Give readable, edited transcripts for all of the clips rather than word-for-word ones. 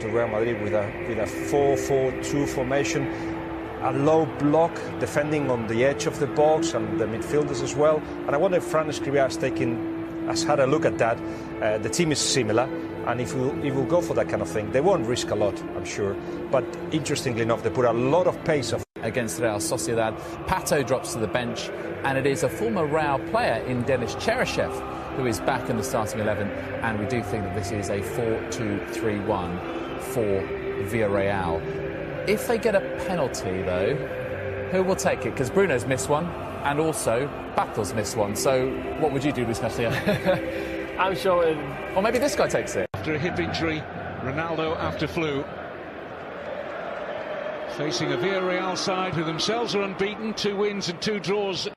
to Real Madrid with a 4-4-2 formation, a low block defending on the edge of the box and the midfielders as well. And I wonder if Fran Escribá has had a look at that. The team is similar, and if we'll go for that kind of thing, they won't risk a lot, I'm sure. But interestingly enough, they put a lot of pace against Real Sociedad. Pato drops to the bench, and it is a former Real player in Denis Cheryshev who is back in the starting 11, and we do think that this is a 4-2-3-1 for Villarreal. If they get a penalty, though, who will take it? Because Bruno's missed one, and also Bato's missed one. So what would you do, Luis Garcia? I'm sure or maybe this guy takes it. After a hip injury, Ronaldo after flu. Facing a Villarreal side who themselves are unbeaten, 2 wins and 2 draws.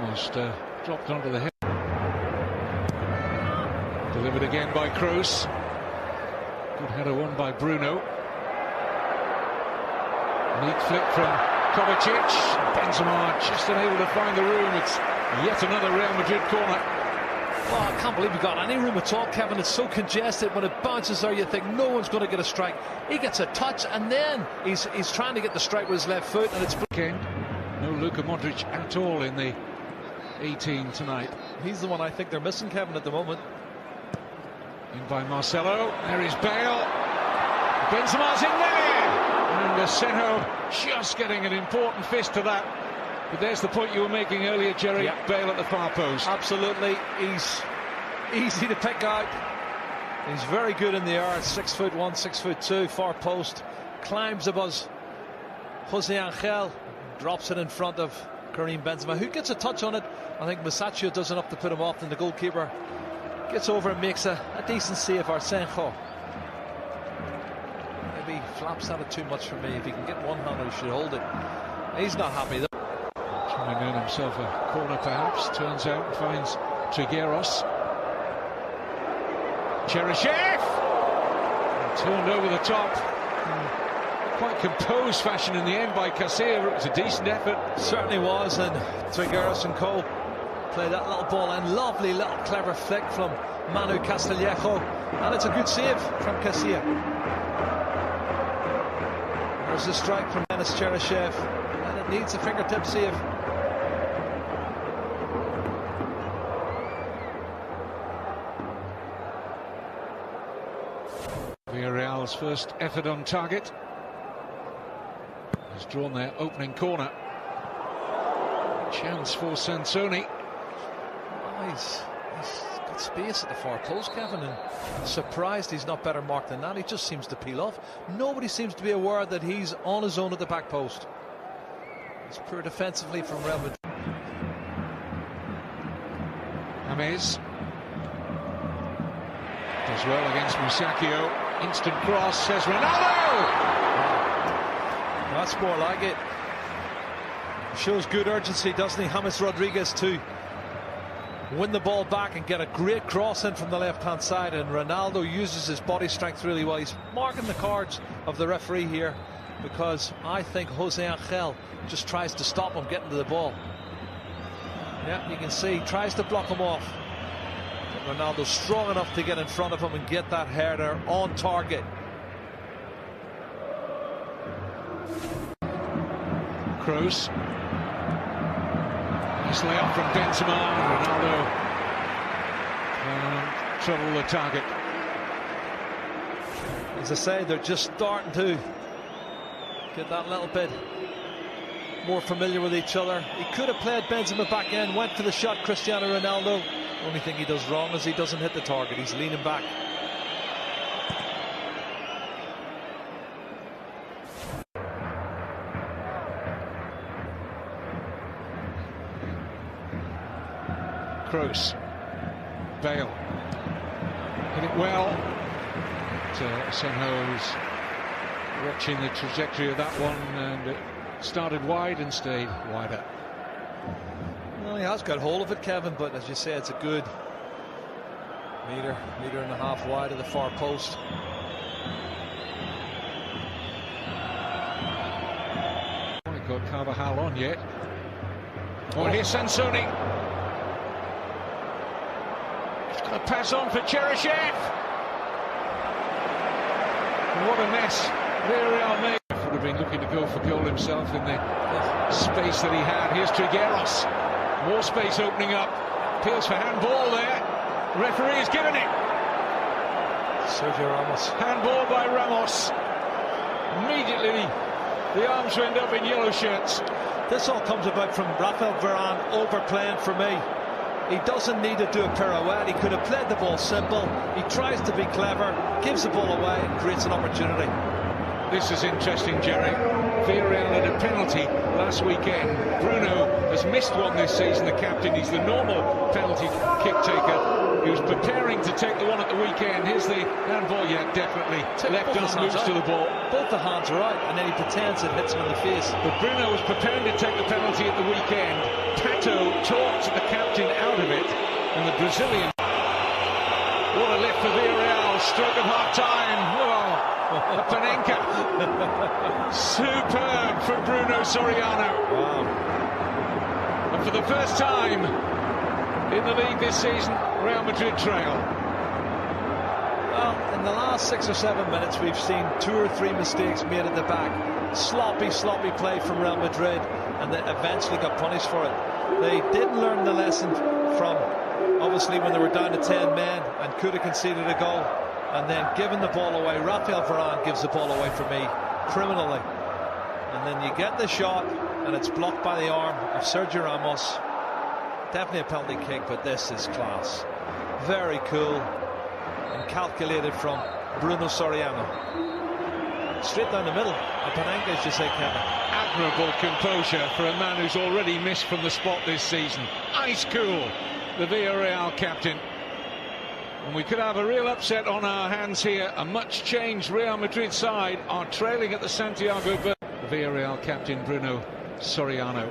Almost dropped onto the head. Delivered again by Kroos. Good header won by Bruno. Neat flick from Kovacic. Benzema just unable to find the room. It's yet another Real Madrid corner. Oh, I can't believe we got any room at all, Kevin. It's so congested. When it bounces there, you think no one's going to get a strike. He gets a touch, and then he's trying to get the strike with his left foot, and it's... No Luka Modric at all in the 18 tonight. He's the one I think they're missing, Kevin, at the moment. In by Marcelo. There is Bale. Benzema's in there! And Asenjo just getting an important fist to that. But there's the point you were making earlier, Jerry. Yep. Bale at the far post. Absolutely. He's easy to pick out. He's very good in the air. 6'1", 6'2", far post. Climbs above Jose Angel. Drops it in front of Karim Benzema, who gets a touch on it. I think Masaccio does enough to put him off, and the goalkeeper gets over and makes a decent save. Asenjo. Maybe flaps at it too much for me. If he can get one hand, he should hold it. He's not happy though. Trying to earn himself a corner perhaps. Turns out and finds Trigueros. Cheryshev! Turned over the top. Quite composed fashion in the end by Casilla. It was a decent effort. Certainly was, and Trigueros and Cole play that little ball in. Lovely little clever flick from Manu Castillejo, and it's a good save from Casilla. There's a strike from Denis Cheryshev, and it needs a fingertip save. Villarreal's first effort on target. Has drawn their opening corner. Chance for Sansoni. Oh, he's got space at the far post, Kevin, and surprised he's not better marked than that. He just seems to peel off. Nobody seems to be aware that he's on his own at the back post. It's poor defensively from Real Madrid. James does well against Musacchio. Instant cross, says Ronaldo! That's more like it. Shows good urgency, doesn't he? James Rodriguez to win the ball back and get a great cross in from the left-hand side, and Ronaldo uses his body strength really well. He's marking the cards of the referee here, because I think Jose Angel just tries to stop him getting to the ball. Yeah, you can see, tries to block him off. But Ronaldo's strong enough to get in front of him and get that header on target. Kroos. Nice layup from Benzema. Ronaldo trouble the target. As I say, they're just starting to get that little bit more familiar with each other. He could have played Benzema back in, went for the shot, Cristiano Ronaldo. The only thing he does wrong is he doesn't hit the target. He's leaning back. Kroos. Bale. Hit it well. Asenjo's watching the trajectory of that one, and it started wide and stayed wider. Well, he has got hold of it, Kevin, but as you say, it's a good metre and a half wide of the far post. Haven't got Carvajal on yet. Oh, here's Sansoni. He's got to pass on for Cheryshev. What a mess Villarreal made. Would have been looking to go for goal himself in the space that he had. Here's Trigueros. More space opening up. Appeals for handball there. The referee has given it. Sergio Ramos. Handball by Ramos. Immediately the arms went up in yellow shirts. This all comes about from Rafael Varane overplaying for me. He doesn't need to do a pirouette. He could have played the ball simple. He tries to be clever, gives the ball away and creates an opportunity. This is interesting, Jerry. Villarreal had a penalty last weekend. Bruno has missed one this season, the captain. He's the normal penalty kick taker. He was preparing to take the one at the weekend. Here's the handball. Yeah, definitely. Left arm moves to the ball. Both the hands are out, and then he pretends it hits him in the face. But Bruno was preparing to take the penalty at the weekend. Pato talked the captain out of it, and the Brazilian. What a lift for Villarreal. Stroke of half-time. Whoa. A Panenka. Superb from Bruno Soriano. Wow. And for the first time in the league this season, Real Madrid trail. Well, in the last 6 or 7 minutes, we've seen 2 or 3 mistakes made at the back. Sloppy play from Real Madrid, and they eventually got punished for it. They didn't learn the lesson from, obviously, when they were down to 10 men and could have conceded a goal. And then giving the ball away. Rafael Varane gives the ball away for me criminally, and then you get the shot and it's blocked by the arm of Sergio Ramos. Definitely a penalty kick, but this is class. Very cool and calculated from Bruno Soriano. Straight down the middle. A Panenka, as you say, Kevin. Admirable composure for a man who's already missed from the spot this season. Ice cool, the Villarreal captain. And we could have a real upset on our hands here. A much changed Real Madrid side are trailing at the Santiago Bernabeu. Villarreal captain Bruno Soriano.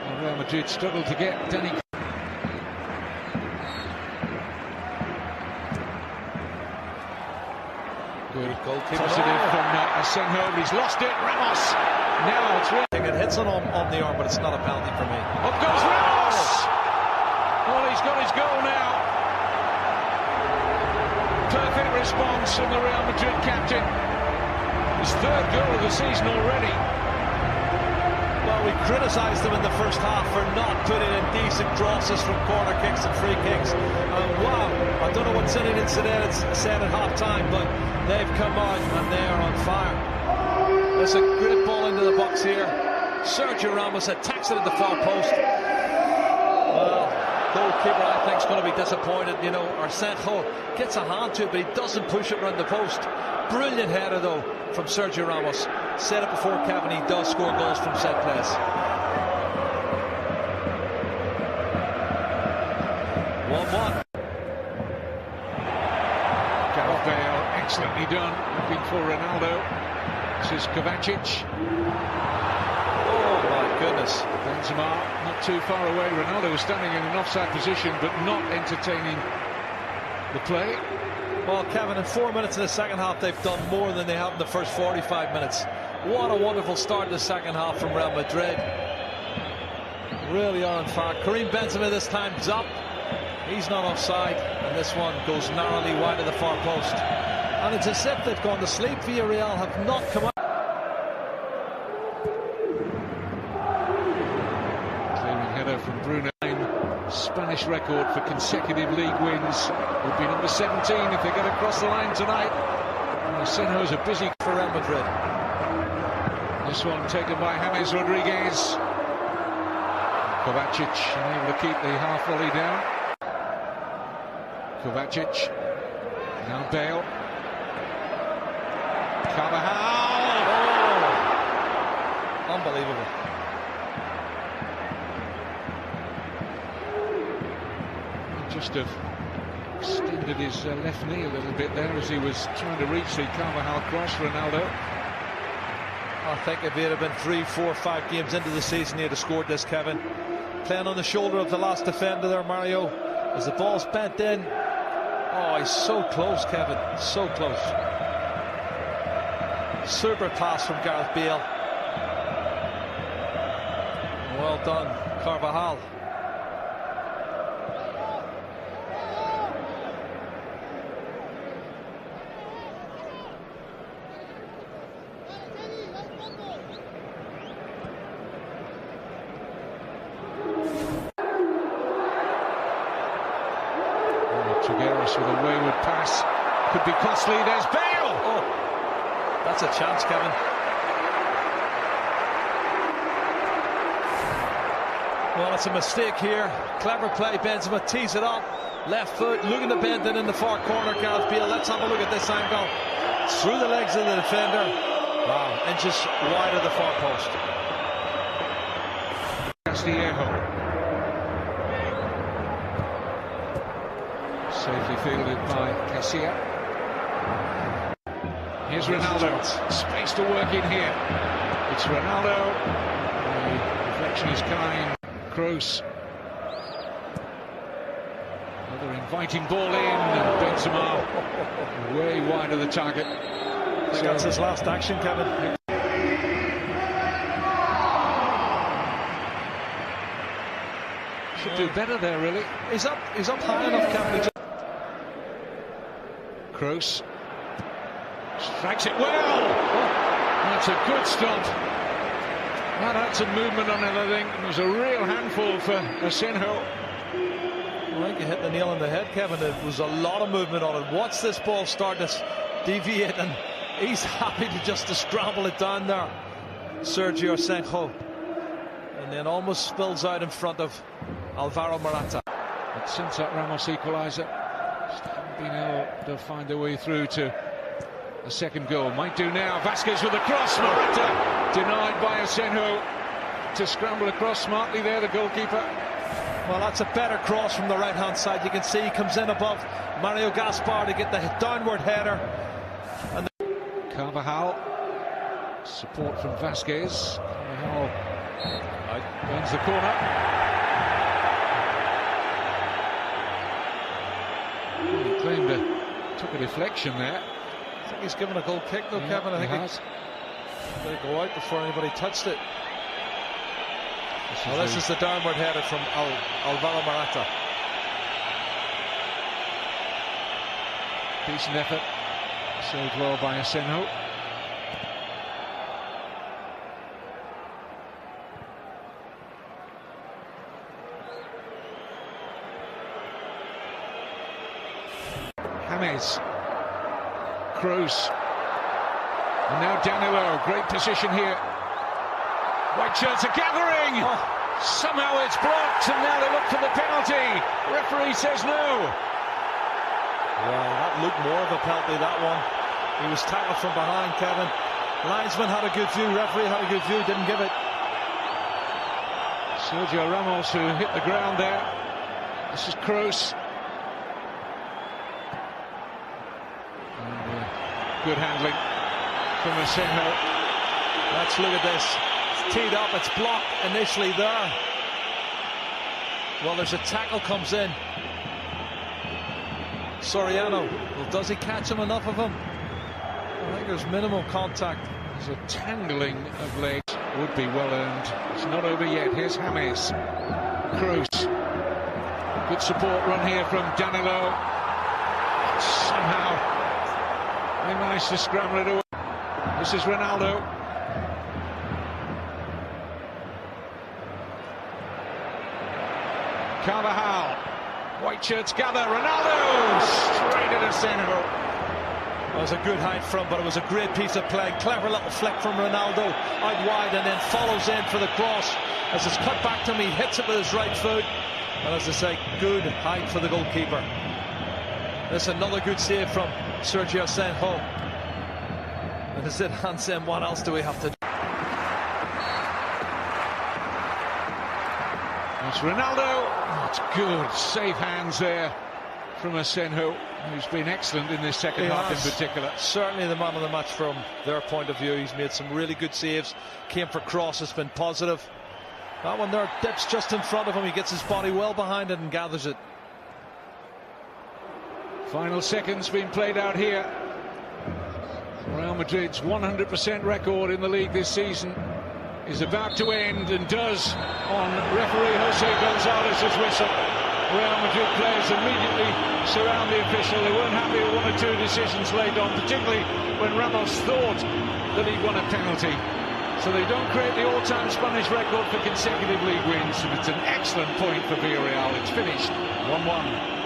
And Real Madrid struggled to get Danny. Good goalkeeper. Positive from Asenjo. He's lost it. Ramos. Now it's really. It hits on the arm, but it's not a penalty for me. Up goes Ramos. Well, he's got his goal now. Perfect response from the Real Madrid captain. His 3rd goal of the season already. Well, we criticised them in the first half for not putting in decent crosses from corner kicks and free kicks. And wow, I don't know what Zinedine Zidane said at half-time, but they've come out and they are on fire. There's a great ball into the box here. Sergio Ramos attacks it at the far post. Well, goalkeeper, I think, is going to be disappointed. You know, Asenjo gets a hand to it, but he doesn't push it around the post. Brilliant header, though, from Sergio Ramos. Said it before, Kevin, he does score goals from set plays. 1-1. Gareth Bale, excellently done. Looking for Ronaldo. This is Kovacic. Oh, my goodness. Benzema not too far away. Ronaldo was standing in an offside position, but not entertaining the play. Well, Kevin, in 4 minutes in the second half, they've done more than they have in the first 45 minutes. What a wonderful start in the second half from Real Madrid. Really are on fire. Karim Benzema this time's up. He's not offside, and this one goes narrowly wide of the far post. And it's as if they've gone to sleep. Villarreal have not come out. Clearing header from Bruno. Spanish record for consecutive league wins. Would be number 17 if they get across the line tonight. Asenjo's a busy for Real Madrid. This one taken by James Rodriguez. Kovacic unable to keep the half volley down. Kovacic. Now Bale. Carvajal. Oh. Unbelievable. Just have extended his left knee a little bit there as he was trying to reach the Carvajal cross. Ronaldo. I think if it had been 3, 4, 5 games into the season, he'd have scored this, Kevin. Playing on the shoulder of the last defender there, Mario. As the ball's bent in. Oh, he's so close, Kevin. So close. Super pass from Gareth Bale. Well done, Carvajal. Trigueros with a wayward pass. Could be costly. There's Bale! Oh, that's a chance, Kevin. Well, it's a mistake here. Clever play. Benzema tees it up. Left foot, looking to bend it in the far corner. Gareth Bale. Let's have a look at this angle. Through the legs of the defender. Wow, inches wide of the far post. Castillejo. Safely fielded by Casilla. Here's Ronaldo. Space to work in here. It's Ronaldo. The reflection is kind. Kroos. Another inviting ball in, and Benzema way wide of the target. I think that's his last action, Kevin. Should do better there, really. He's up high enough, Kevin. Kroos strikes it well. That's a good stop. That had some movement on it, I think. It was a real handful for Asenjo. I think you hit the nail on the head, Kevin. It was a lot of movement on it. Watch this ball start to deviate, and he's happy to scramble it down there, Sergio Asenjo, and then almost spills out in front of Alvaro Morata. But since that Ramos equaliser, just haven't been able to find their way through to a second goal. Might do now. Vasquez with a cross. Morata denied by Asenjo to scramble across smartly there, the goalkeeper. Well, that's a better cross from the right-hand side. You can see he comes in above Mario Gaspar to get the downward header. And Carvajal, support from Vasquez. Carvajal bends the corner. He claimed took a deflection there. I think he's given a goal kick though, Kevin. I think has. Let it go out before anybody touched it. This is the downward header from Alvaro Morata. Decent effort. Saved well by Asenjo. James. Kroos. And now Danilo. Great position here. White shirts are gathering. Somehow it's blocked, and now they look for the penalty. Referee says no. Well, that looked more of a penalty, that one. He was tackled from behind, Kevin. Linesman had a good view, referee had a good view, didn't give it. Sergio Ramos, who hit the ground there. This is Kroos. Good handling from Asenjo. Let's look at this. It's teed up, it's blocked initially there. Well, there's a tackle comes in. Soriano. Well, does he catch him enough of him? I think there's minimal contact. There's a tangling of legs. Would be well earned. It's not over yet. Here's James. Kroos. Good support run here from Danilo. Somehow they managed to scramble it away. This is Ronaldo. Carvajal. White shirts gather. Ronaldo straight at Asenjo. That was a good height from, but it was a great piece of play. Clever little flick from Ronaldo out wide, and then follows in for the cross. As it's cut back to him, he hits it with his right foot. And as I say, good height for the goalkeeper. That's another good save from Sergio Asenjo. And as Zidane said, what else do we have to do? That's Ronaldo. That's good. Safe hands there from Asenjo, who's been excellent in this second half in particular. Certainly the man of the match from their point of view. He's made some really good saves. Came for cross, has been positive. That one there dips just in front of him. He gets his body well behind it and gathers it. Final seconds being played out here. Real Madrid's 100% record in the league this season is about to end, and does on referee Jose Gonzalez's whistle. Real Madrid players immediately surround the official. They weren't happy with one or two decisions laid on, particularly when Ramos thought that he'd won a penalty. So they don't create the all-time Spanish record for consecutive league wins, and it's an excellent point for Villarreal. It's finished 1-1.